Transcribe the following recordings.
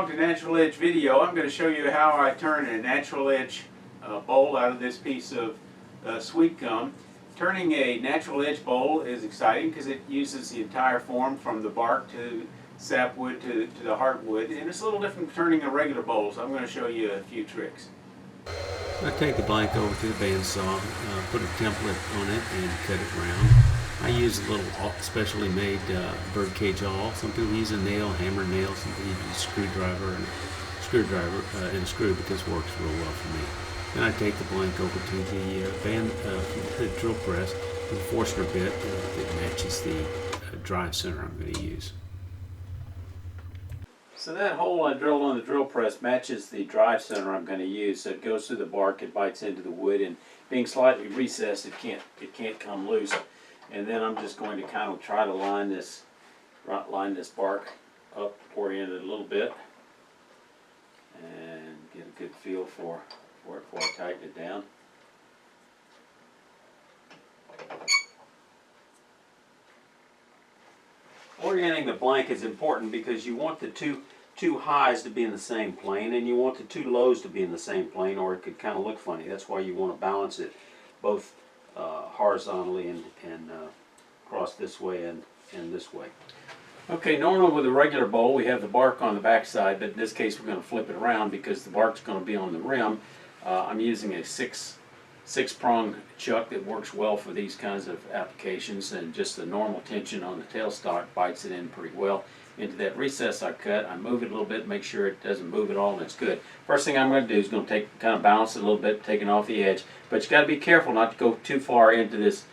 along to Natural Edge video. I'm going to show you how I turn a Natural Edge bowl out of this piece of sweet gum. Turning a Natural Edge bowl is exciting because it uses the entire form from the bark to sapwood to the heartwood, and it's a little different from turning a regular bowl, so I'm going to show you a few tricks. I take the blank over to the bandsaw, put a template on it and cut it round. I use a little specially made birdcage awl. Some people use a nail, hammer nail. Some people use a screwdriver and a screw, but this works real well for me. Then I take the blank over to the drill press with a Forstner bit that matches the drive center I'm going to use. So that hole I drilled on the drill press matches the drive center I'm going to use. So it goes through the bark, it bites into the wood, and being slightly recessed, it can't come loose. And then I'm just going to kind of try to line this bark up, oriented a little bit, and get a good feel for it before I tighten it down. Orienting the blank is important because you want the two highs to be in the same plane, and you want the two lows to be in the same plane, or it could kind of look funny. That's why you want to balance it both horizontally and across this way and this way. Okay, normally with a regular bowl we have the bark on the back side, but in this case we're going to flip it around because the bark's going to be on the rim. I'm using a six-prong chuck that works well for these kinds of applications, and just the normal tension on the tailstock bites it in pretty well into that recess I cut. I move it a little bit, make sure it doesn't move at all, and it's good. First thing I'm going to do is going to kind of balance it a little bit, taking off the edge, but you got to be careful not to go too far into this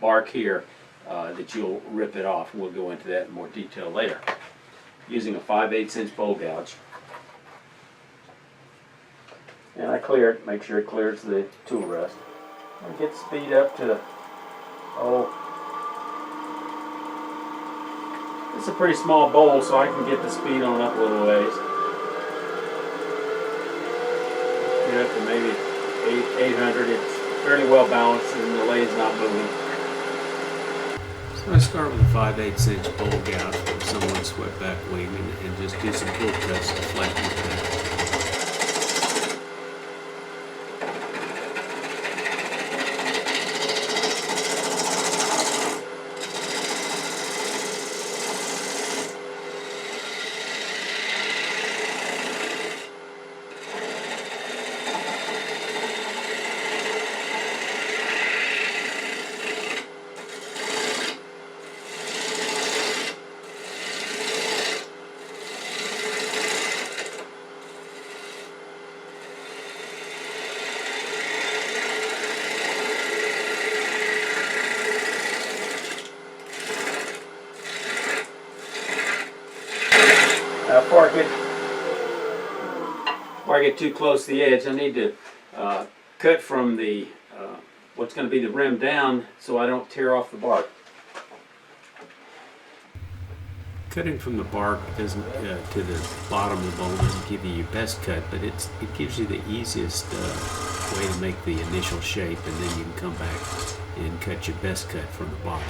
bark here that you'll rip it off. We'll go into that in more detail later. Using a 5/8 inch bowl gouge. And I clear it, make sure it clears the tool rest. I get the speed up to, it's a pretty small bowl, so I can get the speed on up a little ways. Get up to maybe 800. It's fairly well balanced and the lathe's not moving. So I start with a 5/8 inch bowl gouge with somewhat swept back wing and just do some pull cuts to flatten it back. Before I get too close to the edge, I need to cut from the what's going to be the rim down so I don't tear off the bark. Cutting from the bark doesn't to the bottom of the bowl doesn't give you your best cut, but it gives you the easiest way to make the initial shape, and then you can come back and cut your best cut from the bottom.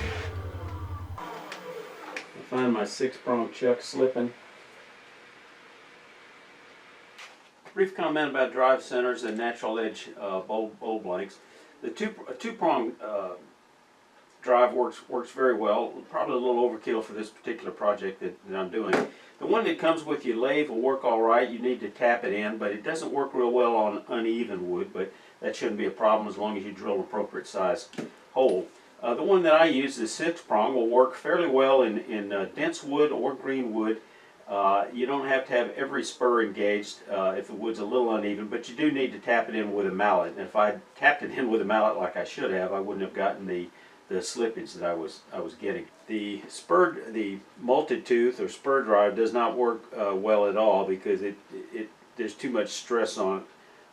I find my 6-prong chuck slipping. Brief comment about drive centers and Natural Edge bowl blanks. The two-prong drive works very well. Probably a little overkill for this particular project that I'm doing. The one that comes with your lathe will work all right. You need to tap it in, but it doesn't work real well on uneven wood, but that shouldn't be a problem as long as you drill an appropriate size hole. The one that I use, the 6-prong, will work fairly well in dense wood or green wood. You don't have to have every spur engaged if the wood's a little uneven, but you do need to tap it in with a mallet. And if I tapped it in with a mallet like I should have, I wouldn't have gotten the slippage that I was getting. The multi tooth or spur drive does not work well at all because there's too much stress on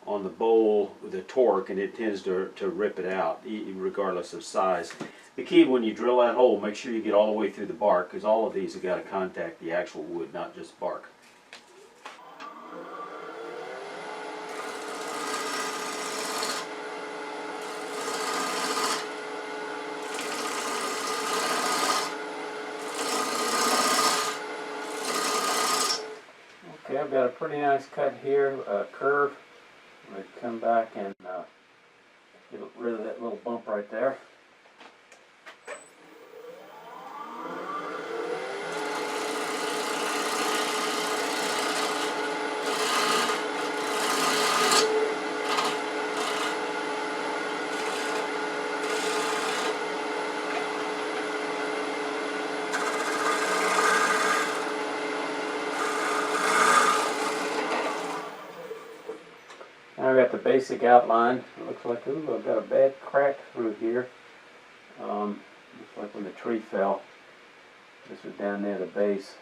the bowl, the torque, and it tends to rip it out regardless of size. The key when you drill that hole, make sure you get all the way through the bark, because all of these have got to contact the actual wood, not just bark. Okay, I've got a pretty nice cut here, curve. I'm going to come back and get rid of that little bump right there. Now I've got the basic outline. It looks like, ooh, I've got a bad crack through here. Looks like when the tree fell. This was down near the base.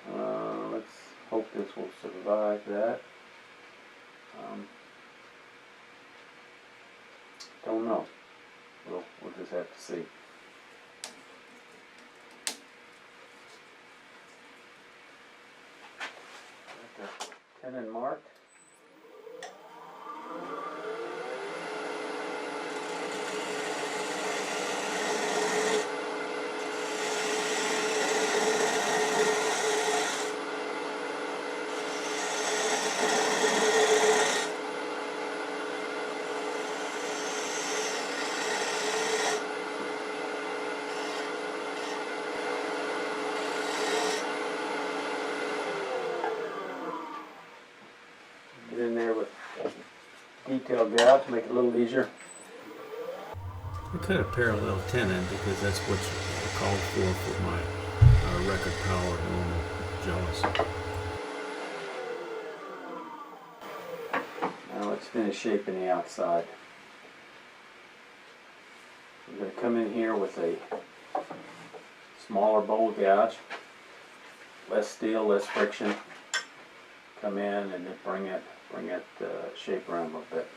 Let's hope this will survive that. Don't know. We'll just have to see. Got the tenon marked. Get in there with detail gouge to make it a little easier. I cut a parallel tenon because that's what's called for my record power normal jaws. Now let's finish shaping the outside. I'm going to come in here with a smaller bowl gouge, less steel, less friction. Come in and then bring it shape around a little bit.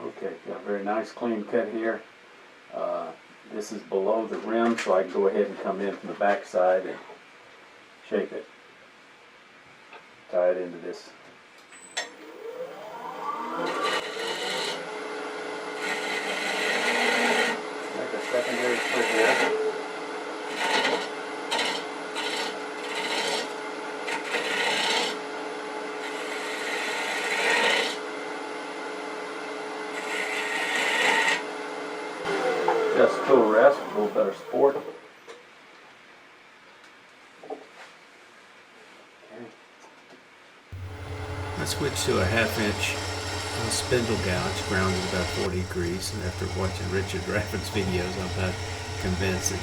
Okay, got a very nice clean cut here. This is below the rim, so I can go ahead and come in from the back side and shape it. Tie it into this. Make a secondary split here. Just full rest, a little better sport. Okay. I switched to a 1/2-inch spindle gouge, grounded about 40 degrees, and after watching Richard Rafford's videos, I'm about convinced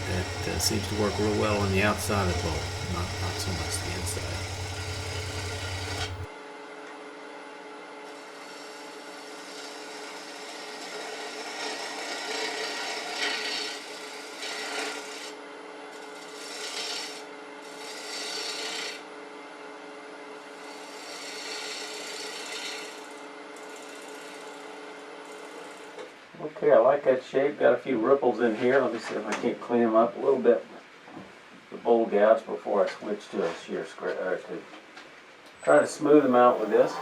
that seems to work real well on the outside of the bowl, not so much the inside. Okay, I like that shape. Got a few ripples in here. Let me see if I can't clean them up a little bit. The bowl gouge before I switch to a shear scraper. To try to smooth them out with this.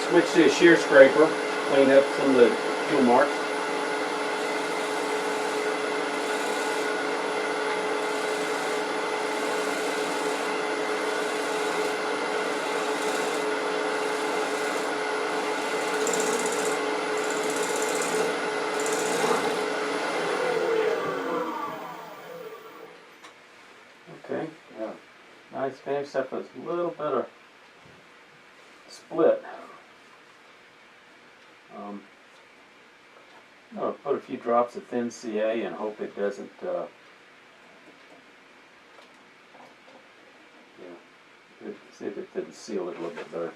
Switch to a shear scraper, clean up some of the tool marks. Okay, yeah, nice finish, except for a little bit of split. I'll put a few drops of thin CA and hope it doesn't, it See if it didn't seal it a little bit better.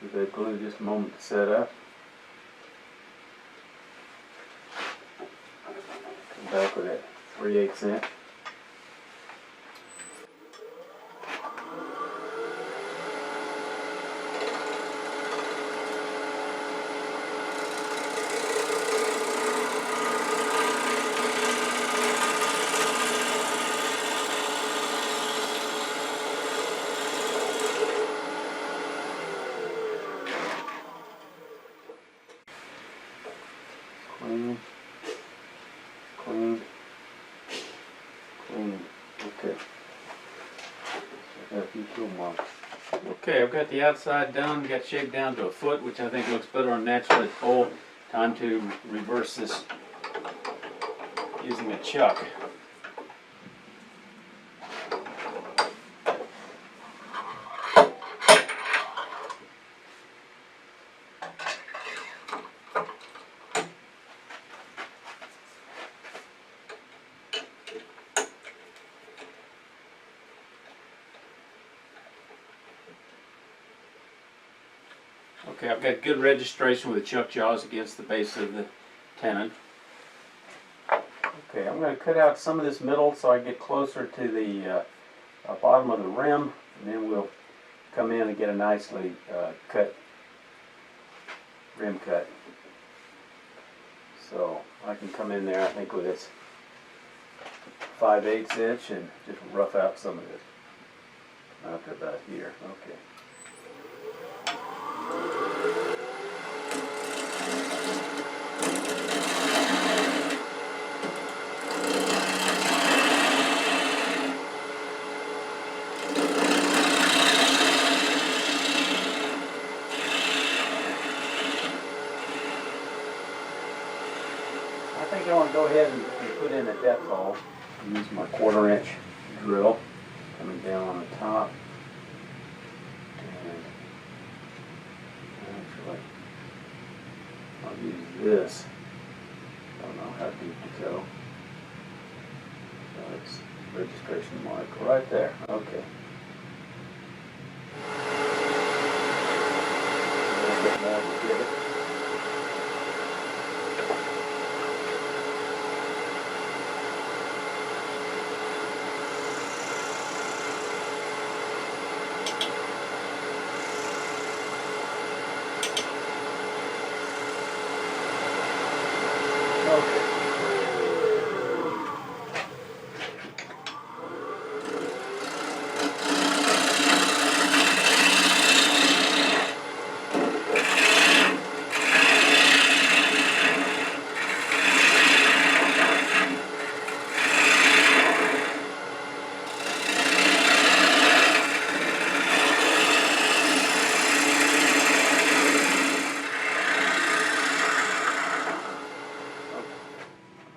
Give that glue just a moment to set up. Come back with that 3/8 inch. Clean, clean, clean. Okay. I got a few tool marks. Okay, I've got the outside done, got shaped down to a foot, which I think looks better on natural edge bowl. Time to reverse this using a chuck. Okay, I've got good registration with the chuck jaws against the base of the tenon. Okay, I'm going to cut out some of this middle so I get closer to the bottom of the rim, and then we'll come in and get a nicely cut rim cut. So I can come in there, I think, with this 5/8 inch and just rough out some of this. Up to about here. Okay. I think I want to go ahead and put in a depth hole. Use my 1/4 inch drill coming down on the top. And actually, I'll use this. Don't know how deep to go. So it's registration mark right there. Okay. A little bit more to get it.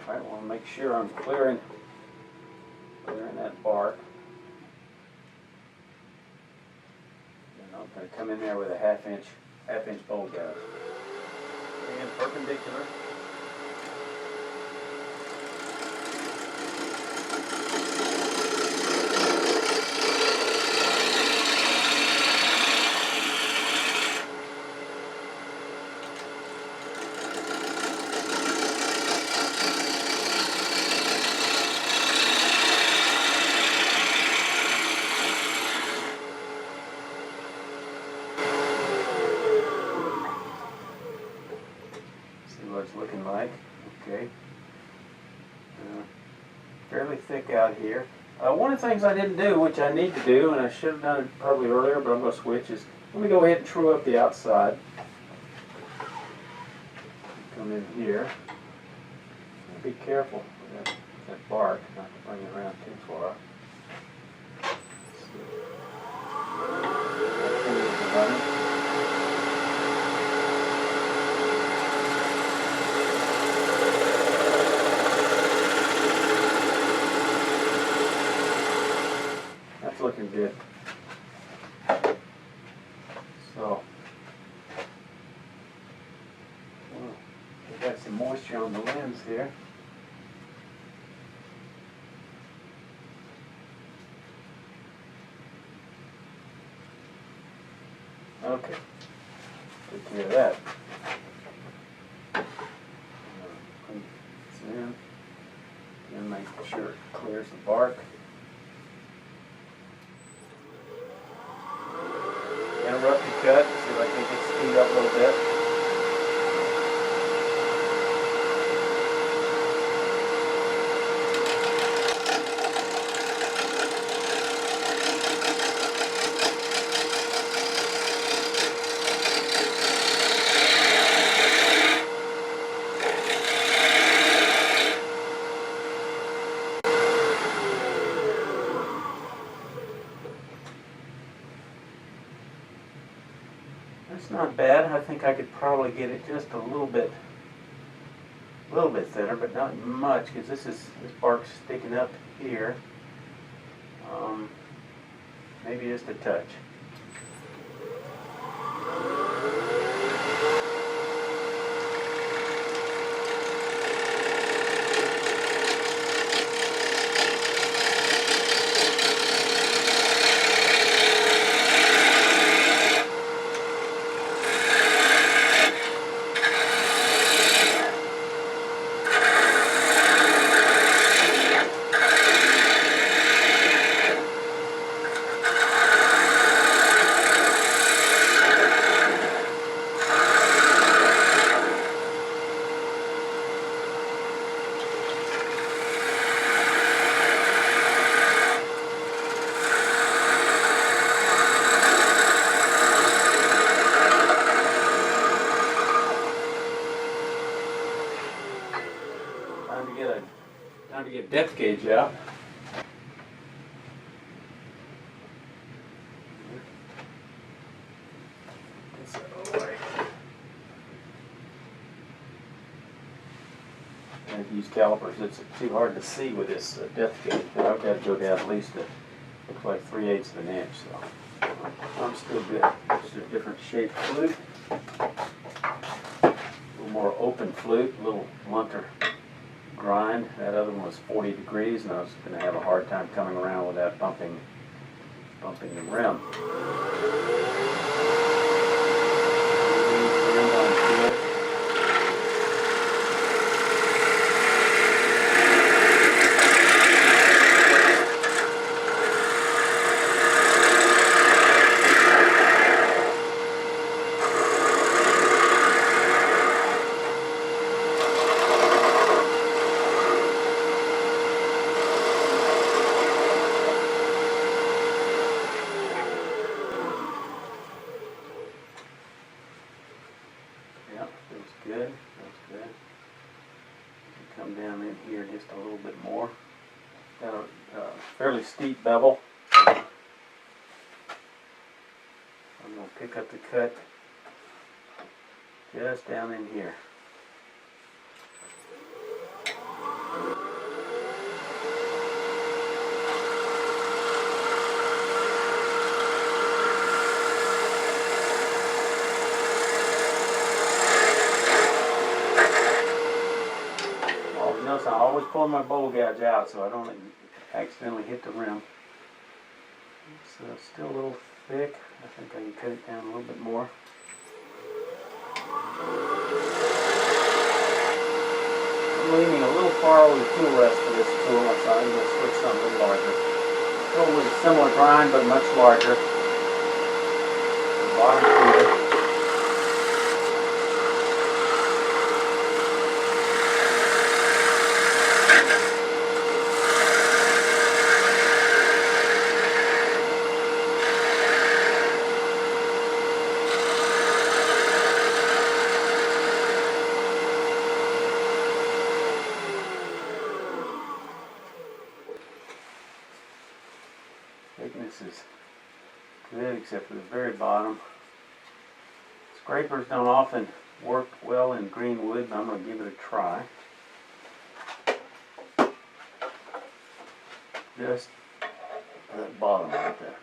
I want to make sure I'm clearing that bark. And I'm going to come in there with a half inch bowl guide. And perpendicular. What it's looking like. Okay. Fairly thick out here. One of the things I didn't do, which I need to do, and I should have done it probably earlier, but I'm going to switch, is let me go ahead and true up the outside. Come in here. Be careful with that bark, not to bring it around too far. That's looking good. some moisture on the lens here. Okay, take care of that. Clean this in, and make sure it clears the bark. Interrupt your cut, see if I can get it speed up a little bit. That's not bad. I think I could probably get it just a little bit thinner, but not much, because this bark's sticking up here. Maybe just a touch. Time to get depth gauge out. This out of the way. I have to use calipers. It's too hard to see with this depth gauge, but I've got to go down at least looks like 3/8 of an inch. So I'm still good. It's a different shaped flute, a little more open flute, a little blunter grind. That other one was 40 degrees, and I was going to have a hard time coming around without bumping the rim. Good, that's good. Come down in here just a little bit more. Got a fairly steep bevel. I'm going to pick up the cut just down in here. I always pull my bowl gouge out so I don't accidentally hit the rim. It's still a little thick. I think I can cut it down a little bit more. I'm leaning a little far over the tool rest for this tool, so I'm going to switch something a little larger. Still with a similar grind, but much larger. Bottom feeder. Thickness is good except for the very bottom. Scrapers don't often work well in green wood, but I'm going to give it a try. Just that bottom right there.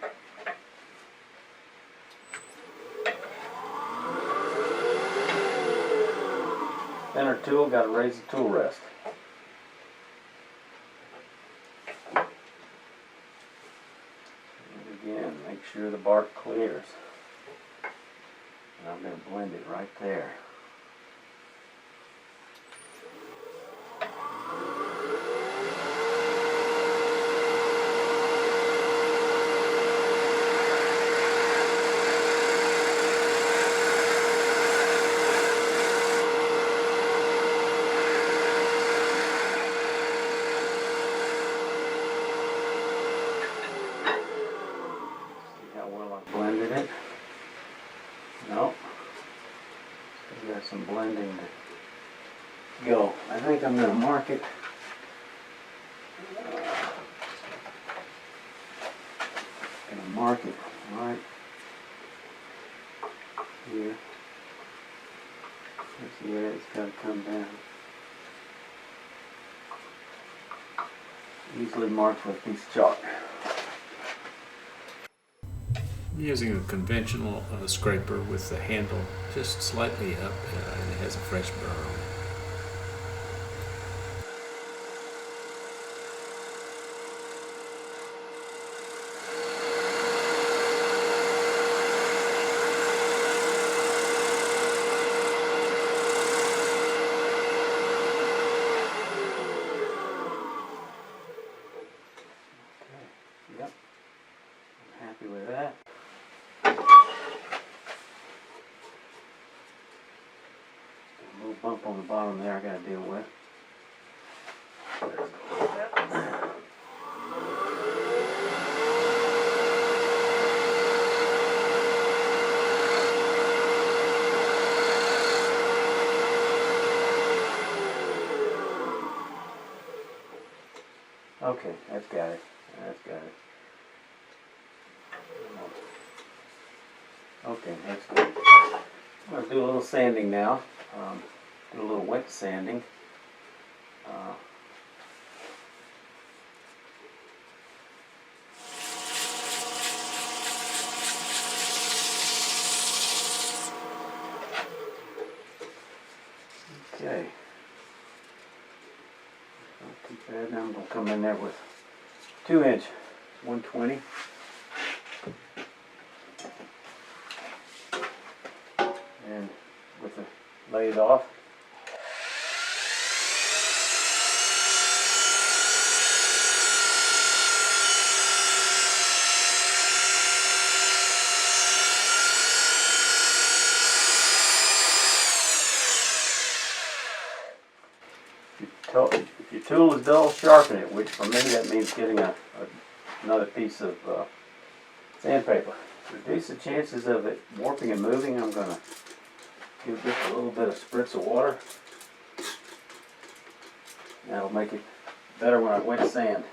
thinner tool, got to raise the tool rest. And again, make sure the bark clears. And I'm going to blend it right there. Blended it. Nope. Still got some blending to go. I think I'm going to mark it. Going to mark it right here. That's where it's got to come down. Easily marked with a piece of chalk. I'm using a conventional scraper with the handle just slightly up, and it has a fresh burr on it. Okay. Yep. I'm happy with that. A little bump on the bottom there I got to deal with. Okay, that's got it. That's got it. Okay, that's good. I'm going to do a little sanding now. Do a little wet sanding. Okay. Not too bad. Now I'm going to come in there with 2-inch 120. And with the lay it off. If your tool is dull, sharpen it, which for me that means getting another piece of sandpaper. To reduce the chances of it warping and moving, I'm going to give just a little bit of spritz of water. That'll make it better when I wet sand.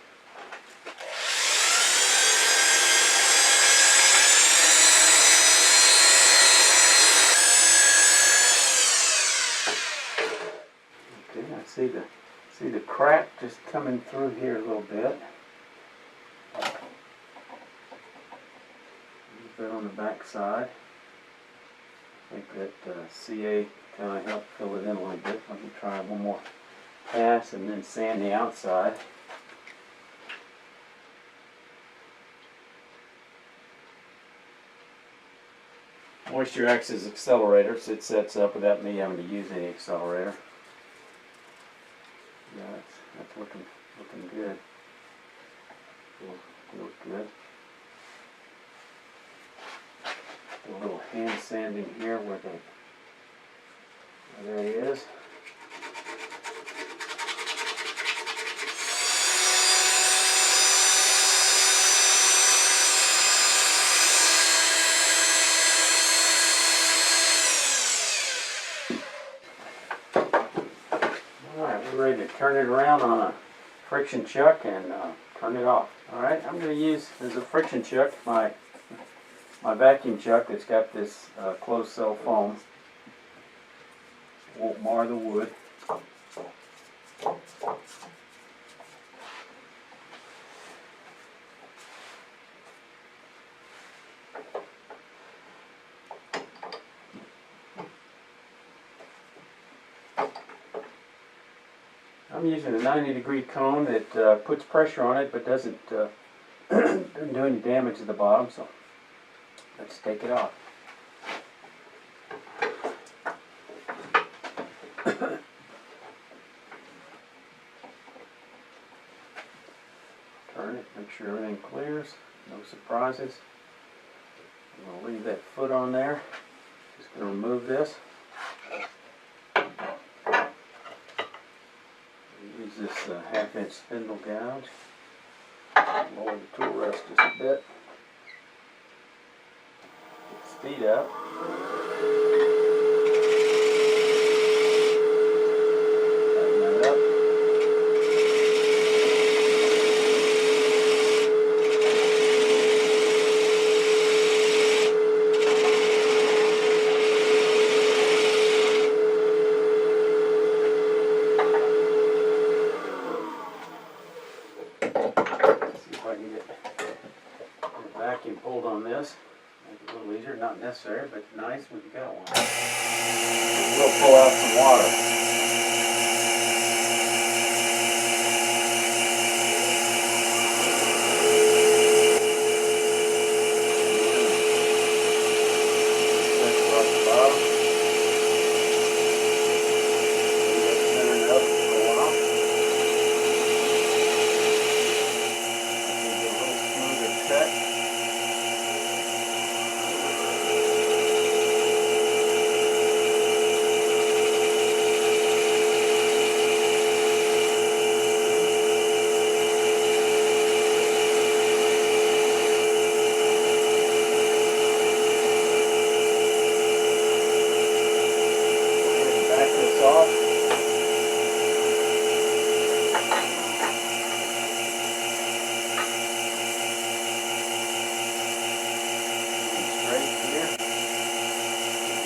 Okay, I see the crack just coming through here a little bit. A little bit on the back side. I think that CA kind of helped fill it in a little bit. Let me try one more pass and then sand the outside. Moisture acts as accelerator, so it sets up without me having to use any accelerator. Yeah, that's looking good. Feels good. Do a little hand sanding here where there he is. Alright, we're ready to turn it around on a friction chuck and turn it off. Alright, I'm going to use as a friction chuck my vacuum chuck that's got this closed cell foam. Won't mar the wood. I'm using a 90-degree cone that puts pressure on it but doesn't do any damage to the bottom, so let's take it off. Turn it, make sure everything clears, no surprises. I'm going to leave that foot on there. Just going to remove this. Use this 1/2-inch spindle gouge. Lower the tool rest just a bit. Get the speed up. Tighten that up. See if I can get the vacuum pulled on this. Make it a little easier, not necessary, but nice when you got one. We'll pull out some water. Pressure off the bottom. Leave it centered up for a while. Get a little smoother cut. Back this off. Straight here.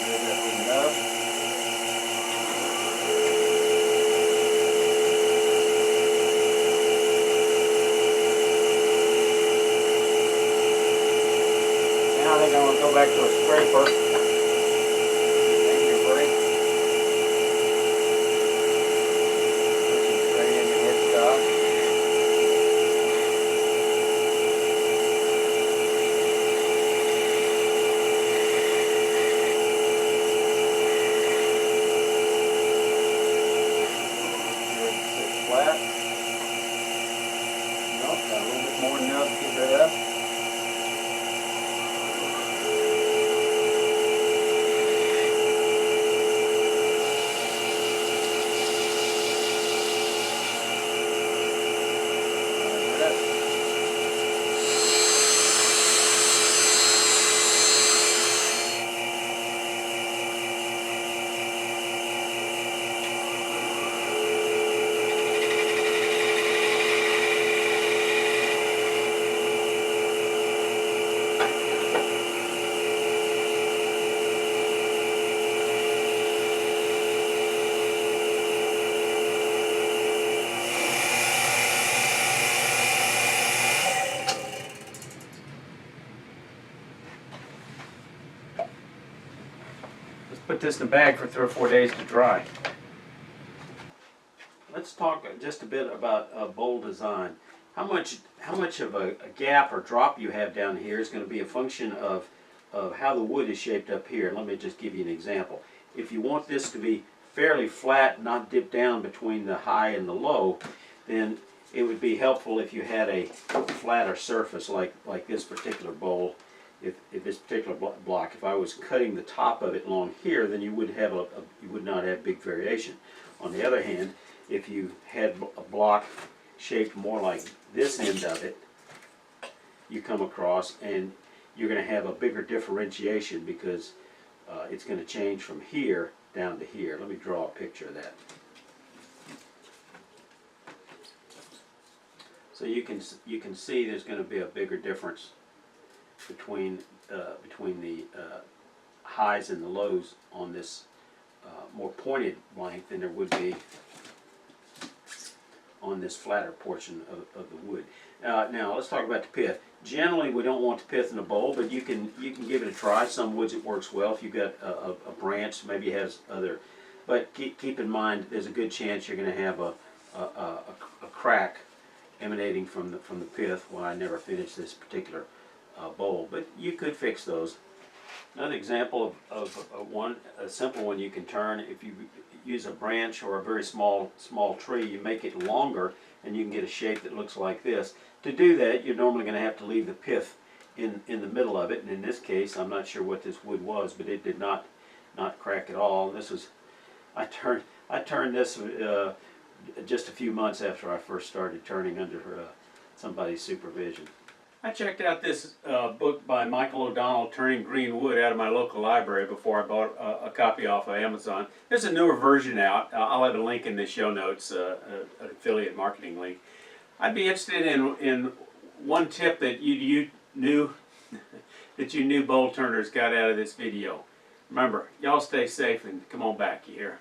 Get that little nub. Now I think I'm going to go back to a scraper. Thank you, buddy. Pushing straight into headstock. Good, sit flat. Nope, got a little bit more nub to get rid of. Let's put this in a bag for 3 or 4 days to dry. Let's talk just a bit about bowl design. How much of a gap or drop you have down here is going to be a function of how the wood is shaped up here. Let me just give you an example. If you want this to be fairly flat, not dip down between the high and the low, then it would be helpful if you had a flatter surface like this particular bowl. If this particular block, if I was cutting the top of it along here, then you would have you would not have big variation. On the other hand, if you had a block shaped more like this end of it, you come across and you're going to have a bigger differentiation because it's going to change from here down to here. Let me draw a picture of that. So you can see there's going to be a bigger difference between the highs and the lows on this more pointed blank than there would be on this flatter portion of the wood. Now let's talk about the pith. Generally, we don't want the pith in a bowl, but you can give it a try. Some woods it works well. If you've got a branch, maybe it has other. But keep in mind, there's a good chance you're going to have a a crack emanating from the pith when I never finished this particular bowl. But you could fix those. Another example of a simple one you can turn, if you use a branch or a very small tree, you make it longer and you can get a shape that looks like this. To do that, you're normally going to have to leave the pith in the middle of it, and in this case, I'm not sure what this wood was, but it did not crack at all. This was, I turned this just a few months after I first started turning under somebody's supervision. I checked out this book by Michael O'Donnell, Turning Green Wood, out of my local library before I bought a copy off of Amazon. There's a newer version out. I'll have a link in the show notes, an affiliate marketing link. I'd be interested in one tip that you knew that you knew bowl turners got out of this video. Remember, y'all stay safe and come on back, you hear?